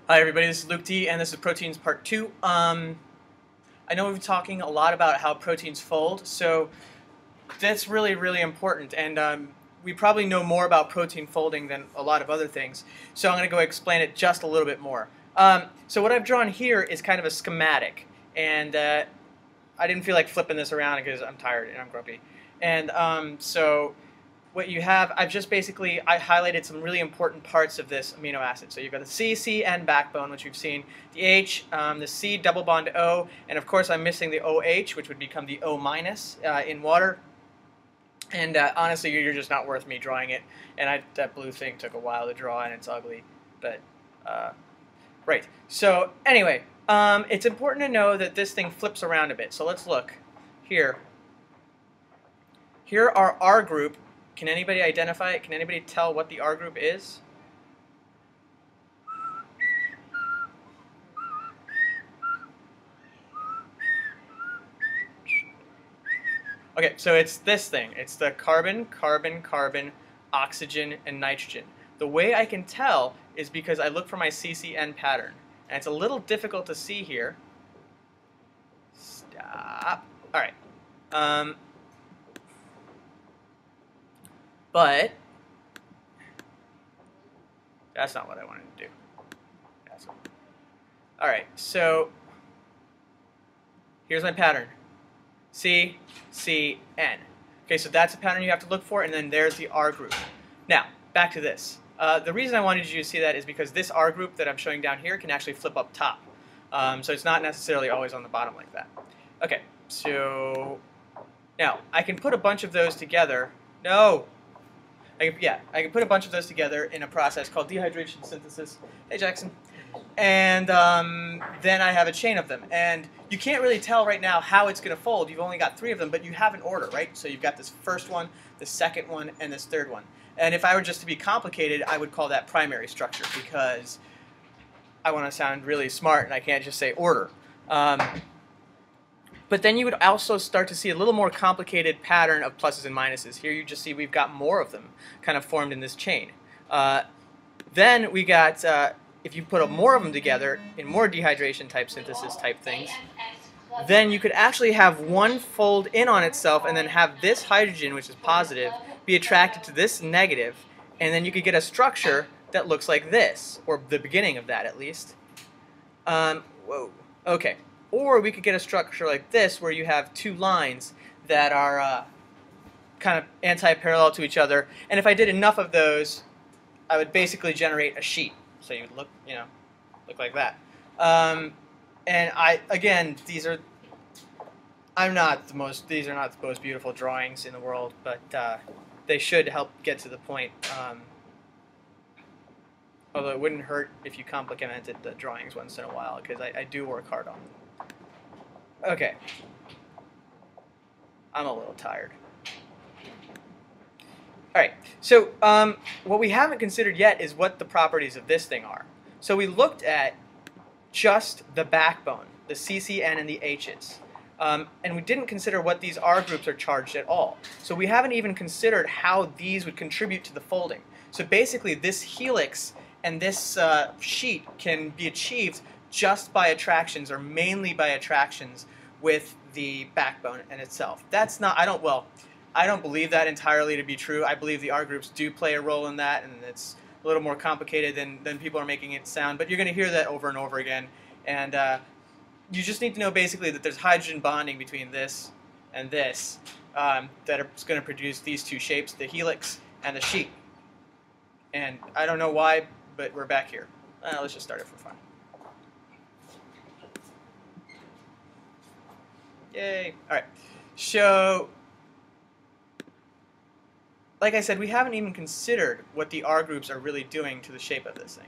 Hi everybody, this is Luke T, and this is Proteins Part 2. I know we've been talking a lot about how proteins fold, so that's really important, and we probably know more about protein folding than a lot of other things, so I'm going to go explain it just a little bit more. So what I've drawn here is kind of a schematic, and I didn't feel like flipping this around because I'm tired and I'm grumpy. And so what you have, I highlighted some really important parts of this amino acid. So you've got the C, C, N backbone, which we've seen, the H, the C double bond O, and of course I'm missing the OH, which would become the O minus in water. And honestly, you're just not worth me drawing it. And that blue thing took a while to draw, and it's ugly. But right. So anyway, it's important to know that this thing flips around a bit. So let's look here. Here are R group. Can anybody identify it? Can anybody tell what the R group is? Okay, so it's this thing. It's the carbon, carbon, carbon, oxygen, and nitrogen. The way I can tell is because I look for my CCN pattern. And it's a little difficult to see here. Stop. All right. But that's not what I wanted to do. All right, so here's my pattern. C, C, N. Okay, so that's the pattern you have to look for, and then there's the R group. Now, back to this. The reason I wanted you to see that is because this R group that I'm showing down here can actually flip up top. So it's not necessarily always on the bottom like that. Okay, so now I can put a bunch of those together. I can put a bunch of those together in a process called dehydration synthesis. Hey, Jackson. And then I have a chain of them. And you can't really tell right now how it's going to fold. You've only got 3 of them, but you have an order, right? So you've got this first one, the second one, and this third one. And if I were just to be complicated, I would call that primary structure because I want to sound really smart and I can't just say order. But then you would also start to see a little more complicated pattern of pluses and minuses. Here you just see we've got more of them kind of formed in this chain. Then we got, if you put more of them together in more dehydration type synthesis type things, then you could actually have one fold in on itself and then have this hydrogen, which is positive, be attracted to this negative, and then you could get a structure that looks like this, or the beginning of that at least. Whoa. Okay. Or we could get a structure like this where you have 2 lines that are kind of anti-parallel to each other. And if I did enough of those, I would basically generate a sheet. So you would look, look like that. And again, these are not the most beautiful drawings in the world, but they should help get to the point. Although it wouldn't hurt if you complimented the drawings once in a while, because I do work hard on them. Okay. I'm a little tired. Alright, so what we haven't considered yet is what the properties of this thing are. So we looked at just the backbone, the C, C, N, and the H's. And we didn't consider what these R groups are charged at all. So we haven't even considered how these would contribute to the folding. So basically this helix and this sheet can be achieved just by attractions, or mainly by attractions with the backbone in itself. That's not, I don't believe that entirely to be true. I believe the R groups do play a role in that, and it's a little more complicated than people are making it sound, but you're going to hear that over and over again. And you just need to know basically that there's hydrogen bonding between this and this that is going to produce these 2 shapes, the helix and the sheet. And I don't know why, but we're back here. Let's just start it for fun. Yay. Alright, so like I said, we haven't even considered what the R groups are really doing to the shape of this thing.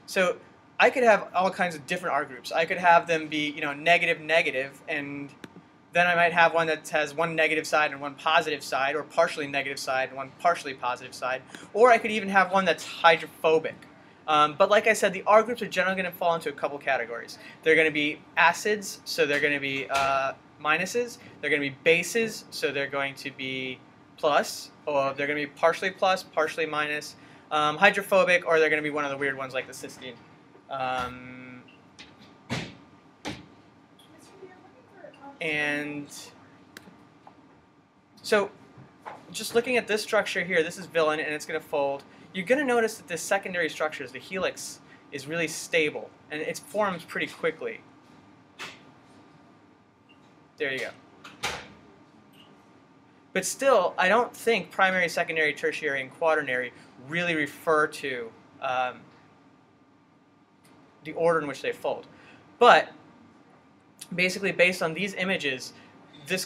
So I could have all kinds of different R groups. I could have them be, negative, negative, and then I might have one that has one negative side and one positive side, or partially negative side and one partially positive side. Or I could even have one that's hydrophobic. But like I said, the R groups are generally going to fall into a couple categories. They're going to be acids, so they're going to be minuses. They're going to be bases, so they're going to be plus, or they're going to be partially plus, partially minus, hydrophobic, or they're going to be one of the weird ones like the cysteine. And so just looking at this structure here, this is villain and it's going to fold. You're going to notice that this secondary structure, the helix, is really stable and it forms pretty quickly. There you go. But still, I don't think primary, secondary, tertiary, and quaternary really refer to the order in which they fold. But basically, based on these images, this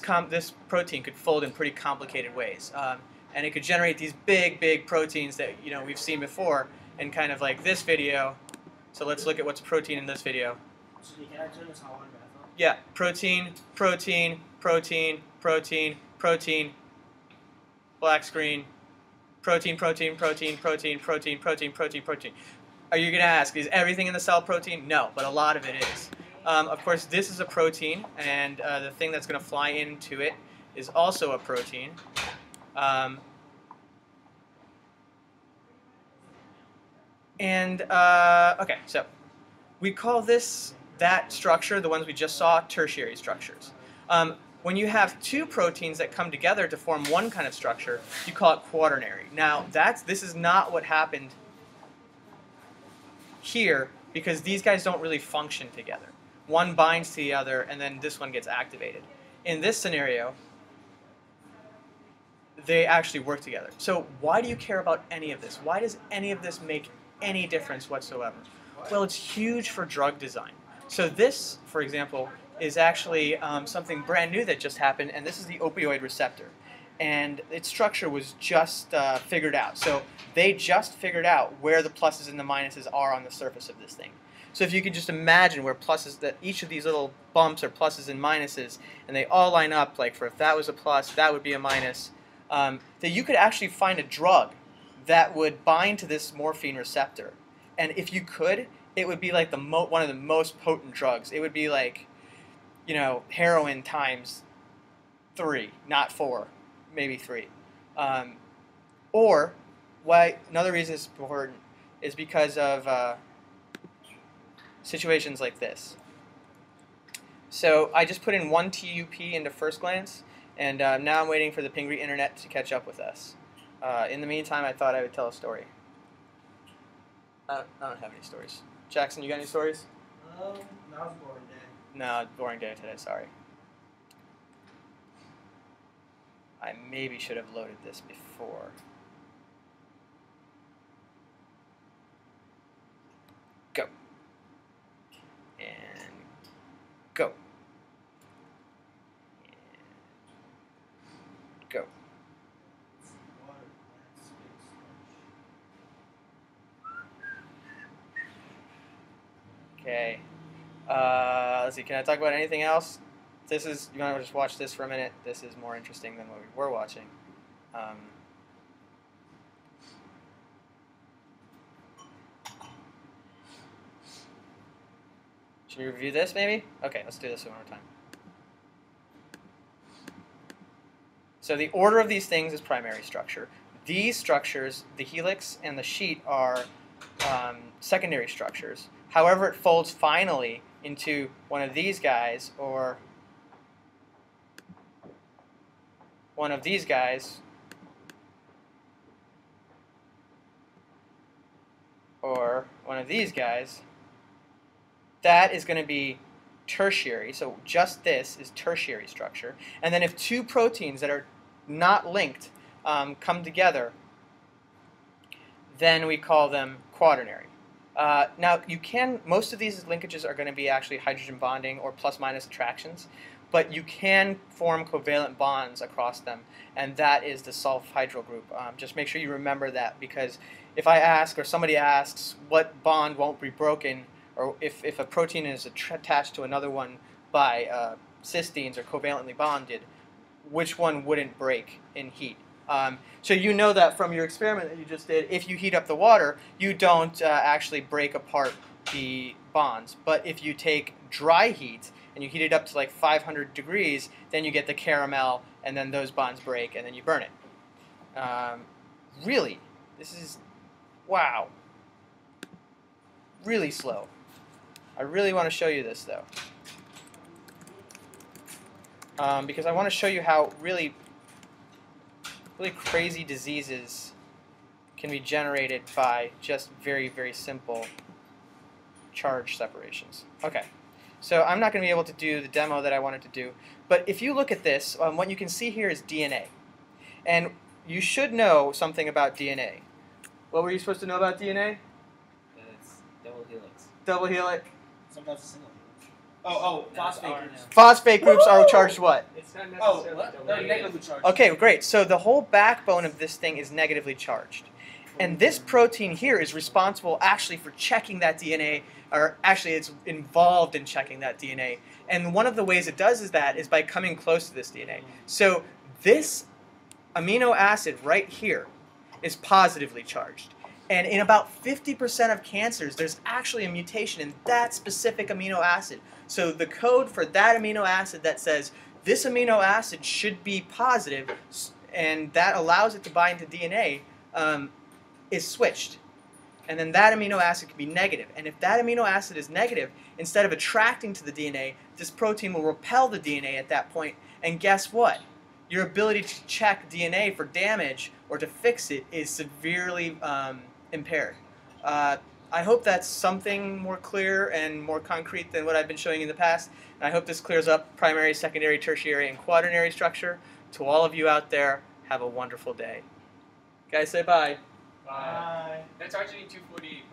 protein could fold in pretty complicated ways, and it could generate these big proteins that we've seen before in kind of like this video. So let's look at what's protein in this video. Yeah, protein, protein, protein, protein, protein, black screen, protein, protein, protein, protein, protein, protein, protein, protein. Are you going to ask, is everything in the cell protein? No, but a lot of it is. Of course, this is a protein, and the thing that's going to fly into it is also a protein. Okay, so we call that structure, the ones we just saw, tertiary structures. When you have two proteins that come together to form one kind of structure, you call it quaternary. Now, this is not what happened here, because these guys don't really function together. One binds to the other, and then this one gets activated. In this scenario, they actually work together. So why do you care about any of this? Why does any of this make any difference whatsoever? Well, it's huge for drug design. So this, for example, is actually something brand new that just happened, and this is the opioid receptor. And its structure was just figured out. So they just figured out where the pluses and the minuses are on the surface of this thing. So if you can just imagine where pluses, that each of these little bumps are pluses and minuses, and they all line up, like if that was a plus, that would be a minus, that you could actually find a drug that would bind to this morphine receptor. And if you could, it would be like one of the most potent drugs. It would be like, heroin times 3, not 4, maybe 3. Or why another reason it's important is because of situations like this. So I just put in 1 TUP into first glance, and now I'm waiting for the Pingree internet to catch up with us. In the meantime, I thought I would tell a story. I don't have any stories. Jackson, you got any stories? No, it was a boring day. No, boring day today, sorry. I maybe should have loaded this before. Go. And go. And go. Okay. Let's see, can I talk about anything else? You want to just watch this for a minute? This is more interesting than what we were watching. Should we review this maybe? Okay, let's do this one more time. So the order of these things is primary structure. These structures, the helix and the sheet, are secondary structures. However, it folds finally into one of these guys, or one of these guys, or one of these guys, that is going to be tertiary. So just this is tertiary structure. And then if two proteins that are not linked come together, then we call them quaternary. Now, most of these linkages are going to be actually hydrogen bonding or plus-minus attractions, but you can form covalent bonds across them, and that is the sulfhydryl group. Just make sure you remember that, because if I ask, or somebody asks, what bond won't be broken, or if a protein is attached to another one by cysteines or covalently bonded, which one wouldn't break in heat? So you know that from your experiment that you just did, if you heat up the water, you don't actually break apart the bonds. But if you take dry heat and you heat it up to like 500 degrees, then you get the caramel, and then those bonds break, and then you burn it. Really, this is, wow, really slow. I really want to show you this though, because I want to show you how really crazy diseases can be generated by just very, very simple charge separations. Okay, so I'm not going to be able to do the demo that I wanted to do, but if you look at this, what you can see here is DNA. And you should know something about DNA. What were you supposed to know about DNA? It's double helix. Double helix. Sometimes a single. Oh, phosphate groups. Phosphate groups are charged what? It's not necessarily they're negatively charged. Okay, great. So the whole backbone of this thing is negatively charged. And this protein here is responsible actually for checking that DNA, or actually it's involved in checking that DNA. And one of the ways it does is by coming close to this DNA. So this amino acid right here is positively charged. And in about 50% of cancers, there's actually a mutation in that specific amino acid. So the code for that amino acid that says this amino acid should be positive, and that allows it to bind to DNA, is switched. And then that amino acid can be negative. And if that amino acid is negative, instead of attracting to the DNA, this protein will repel the DNA at that point. And guess what? Your ability to check DNA for damage or to fix it is severely impaired. I hope that's something more clear and more concrete than what I've been showing you in the past. And I hope this clears up primary, secondary, tertiary, and quaternary structure. To all of you out there, have a wonderful day. Guys, say bye. Bye. That's actually 248.